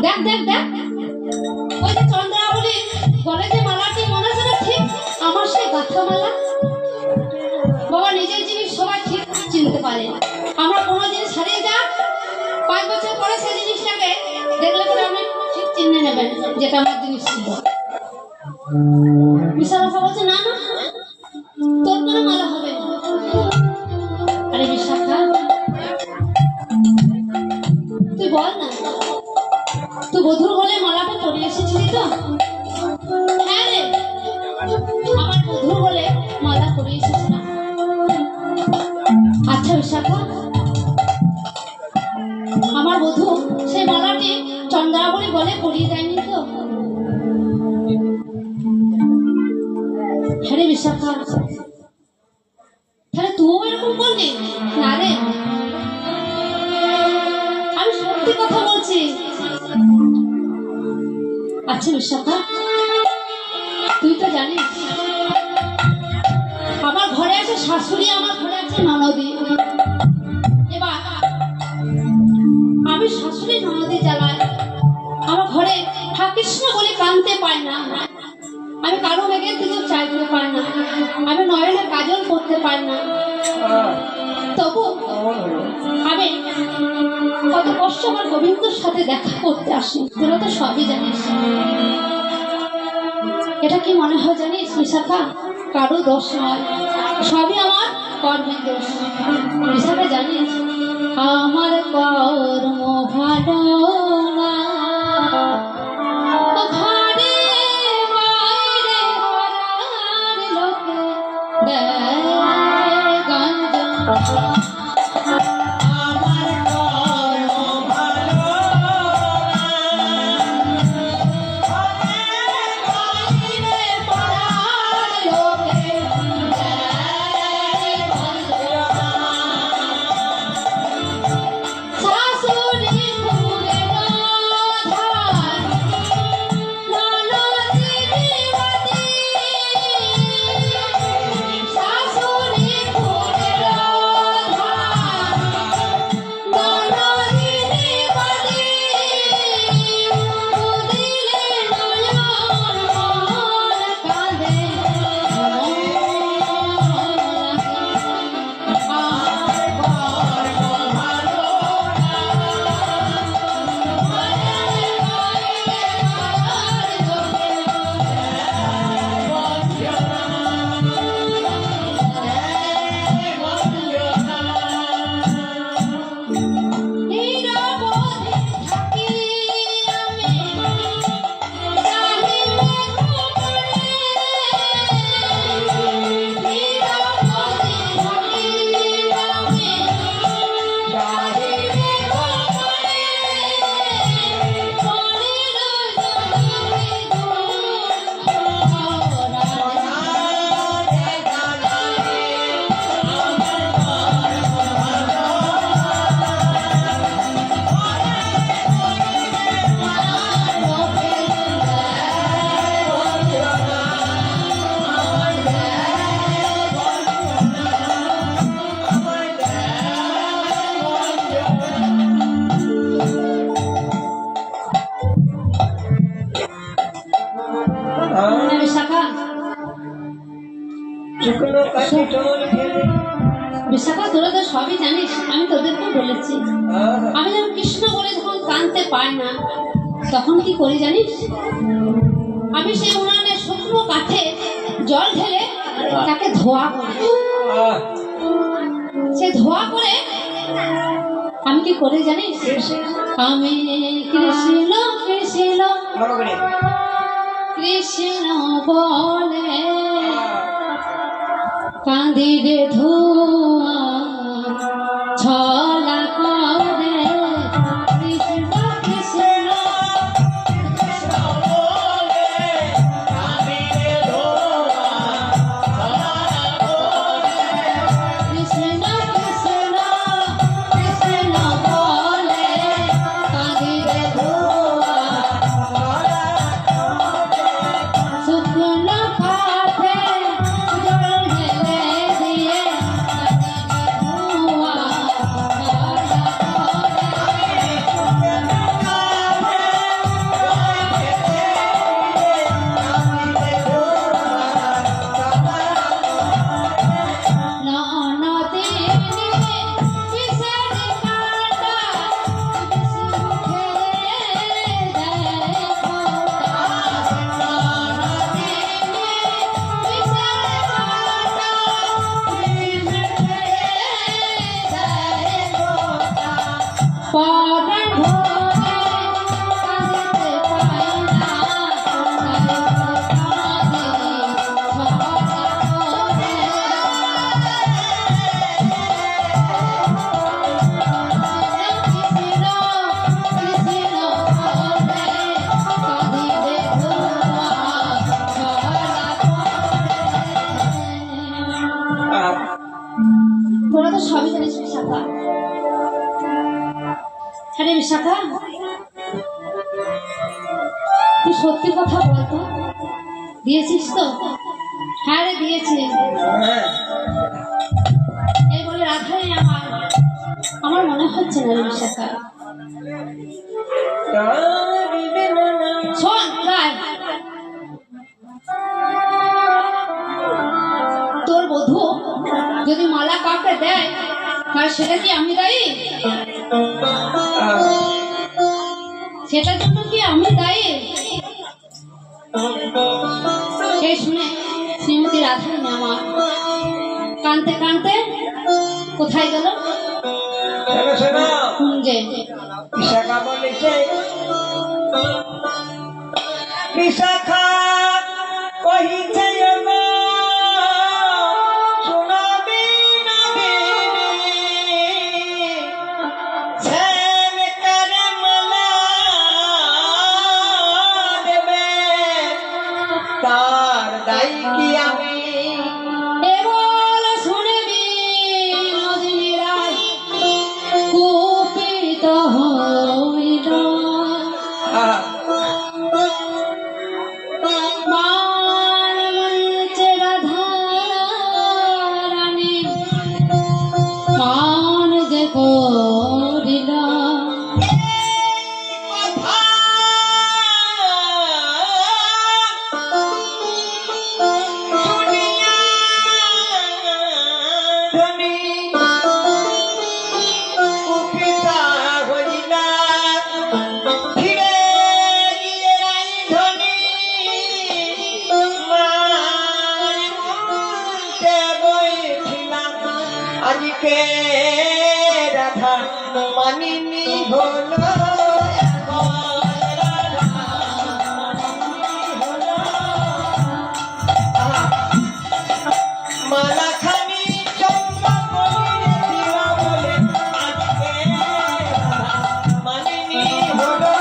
দেখ দেখ দেখ ওই যে চন্দ্রাবলী গলে যে মালাটি মনে আছে না, ঠিক আমার সেই গাঁথা মালা। বাবা নিজের জিনিস সবাই ঠিক চিনতে পারে। আমরা কোনো জিনিস হারিয়ে যাক, 5 বছর পরে সেই জিনিসটাকে দেখলে পরে আপনি ঠিক চিনে নেবেন যেটা আমার জিনিস ছিল। বিশাল আশা বলছে না না তোর কোনো মালা হবে না। আরে বিশাখা তুই বল না, তুই বধুর গলে মালাটা পরিয়ে এসেছিলি তো? হ্যাঁ রে, আমার বধুর গলে মালা পরিয়ে এসেছিলাম। আচ্ছা বিশাখা, আমার বধূ সেই মালাটি চন্দ্রাবলী গলে পরিয়ে দেয়নি তো? হ্যাঁ রে বিশাখা, তাহলে তুইও এরকম করলি? না রে, আমি সত্যি কথা বলছি। আচ্ছা বিশাখা, তুই তো জানিস আমার ঘরে আছে শাশুড়ি, আমার ঘরে আছে ননদি। এবার আমি শাশুড়ি ননদি জ্বালায় আমার ঘরে ঠাকৃষ্ণ বলে কানতে পায় না, আমি কারো মেঘের দিকে চাইতে পারি না, আমি নয়নে কাজল করতে পারি না। তবু আমি কত কষ্ট আমার গোবিন্দর সাথে দেখা করতে আসি, তোরা তো সবই জানিস। এটা কি মনে হয় জানিস বিশাখা? কারো দোষ নয়, সবই আমার কর্মের দোষ। বিশাখা জানিস আমার কর্ম ভালো না, ঘরে বাইরে পাড়ার লোকে দেয় গঞ্জন। বিশাখা তোরা তো সবই জানিস, আমি তোদেরকেও বলেছি। আমি যখন কৃষ্ণ বলে যখন কানতে পাই না তখন কি করি জানিস? আমি সেই উনানে শুকনো কাঠে জল ঢেলে তাকে ধোয়া করি। সে ধোয়া করে আমি কি করি জানিস? আমি কৃষ্ণ কৃষ্ণ কৃষ্ণ বলে কাঁদিরে ধোয়া ছলা করে কৃষ্ণ কৃষ্ণ কৃষ্ণ বলে কাঁদিরে ধোয়া ছলা করে কৃষ্ণ কৃষ্ণ কৃষ্ণ বলে কাঁদিরে ধোয়া শুকনো কাঠে জল ঢেলে দিয়ে তোরা তো সবই জানিস বিশাখা। আরে বিশাখা, তুই সত্যি কথা বলতো, দিয়েছিস তো? হ্যাঁ রে, দিয়েছি। এই বলে রাধাই আমার মনে হচ্ছে না রে বিশাখা। শোন রায়, তোর বধূ যদি মালা কাউকে দেয় তাহলে সেটা কি আমি দায়ী? সেটার জন্য কি আমি দায়ী? এই শুনে শ্রীমতী রাধারানী আমার কানতে কানতে কোথায় গেল? কুঞ্জে। বিশাখা বলেছে, বিশাখা কহিছে তার দায়ী কি আমি? এবার শুনবি নদিনী রায় কুপিত হইল, মান মঞ্চে রাধারানী মান যে করিল। আজকে রাধা মানিনি হলো, মালা খানি চম্পা বলে আজকে মানিনি হলো।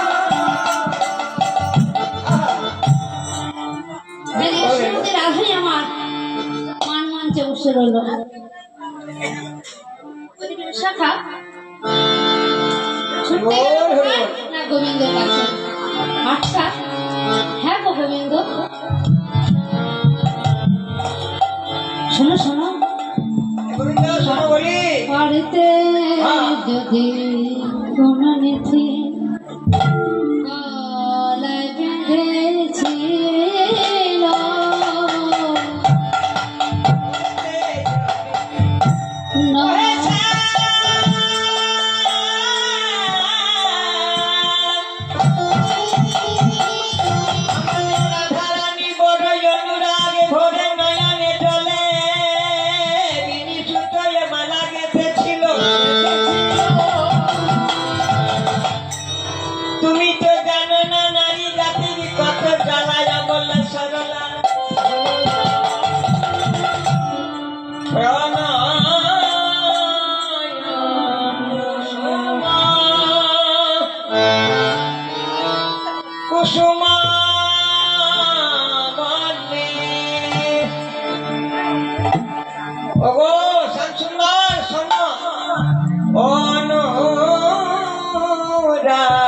শ্রীমতী রাধাই আমার মান মঞ্চে বসে রইল। বিশাখা না গোবিন্দের কাছে। আচ্ছা, হ্যাঁ গো গোবিন্দ, শোনো শোনো, বাড়িতে যদি কোনো নিধি গলায় বেঁধেছিল, তুমি তো জানো না নারী জাতির কত জ্বালায় বললে সরলা, কুসুমা ওগো শামসুন্নার শোনো অনুরাগ